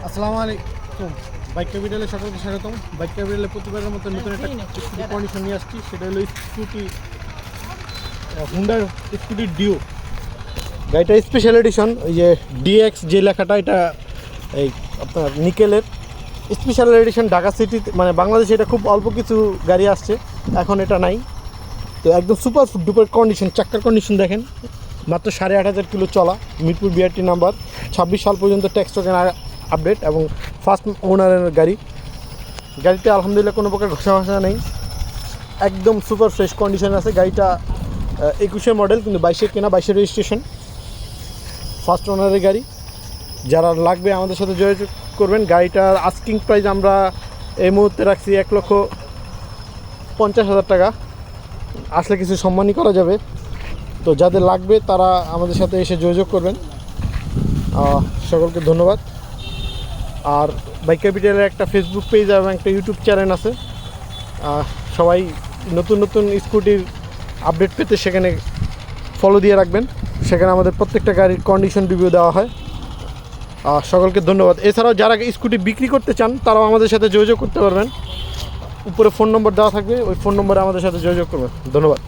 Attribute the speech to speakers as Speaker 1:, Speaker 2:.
Speaker 1: আসসালামু আলাইকুম। বাইক ক্যাপিটালে সকলকে স্বাগতম। বাইক ক্যাপিটালে প্রতিবারের মতো নতুন একটা স্কুটি কন্ডিশন নিয়ে আসছি। সেটা হলো স্কুটি হুন্ডার স্কুটি ডিও। গাড়িটা স্পেশাল এডিশন, ওই যে ডিএক্স যে লেখাটা, এটা এই আপনার নিকেলের স্পেশাল এডিশন। ঢাকা সিটি মানে বাংলাদেশে এটা খুব অল্প কিছু গাড়ি আসছে, এখন এটা নাই। তো একদম সুপার ডুপার কন্ডিশন, চাক্কার কন্ডিশন দেখেন। মাত্র 8,500 কিলো চলা, মিরপুর বিআরটি নাম্বার, 26 সাল পর্যন্ত ট্যাক্স টোকেন আপডেট এবং ফার্স্ট ওনারের গাড়ি। গাড়িতে আলহামদুলিল্লাহ কোনো প্রকার ঘষা নেই, একদম সুপার ফ্রেশ কন্ডিশন আছে। গাড়িটা 21-এর মডেল, কিন্তু 22-এর কেনা, 22-এর রেজিস্ট্রেশন, ফার্স্ট ওনারের গাড়ি। যারা লাগবে আমাদের সাথে যোগাযোগ করবেন। গাড়িটার আস্কিং প্রাইস আমরা এই মুহূর্তে রাখছি 1,50,000 টাকা। আসলে কিছু সম্মানই করা যাবে। তো যাদের লাগবে তারা আমাদের সাথে এসে যোগাযোগ করবেন। সকলকে ধন্যবাদ। আর বাইক ক্যাপিটালের একটা ফেসবুক পেজ এবং একটা ইউটিউব চ্যানেল আছে। সবাই নতুন নতুন স্কুটির আপডেট পেতে সেখানে ফলো দিয়ে রাখবেন। সেখানে আমাদের প্রত্যেকটা গাড়ির কন্ডিশন রিভিউ দেওয়া হয়। সকলকে ধন্যবাদ। এছাড়াও যারা স্কুটি বিক্রি করতে চান তারাও আমাদের সাথে যোগাযোগ করতে পারবেন। উপরে ফোন নম্বর দেওয়া থাকবে, ওই ফোন নম্বরে আমাদের সাথে যোগাযোগ করবেন। ধন্যবাদ।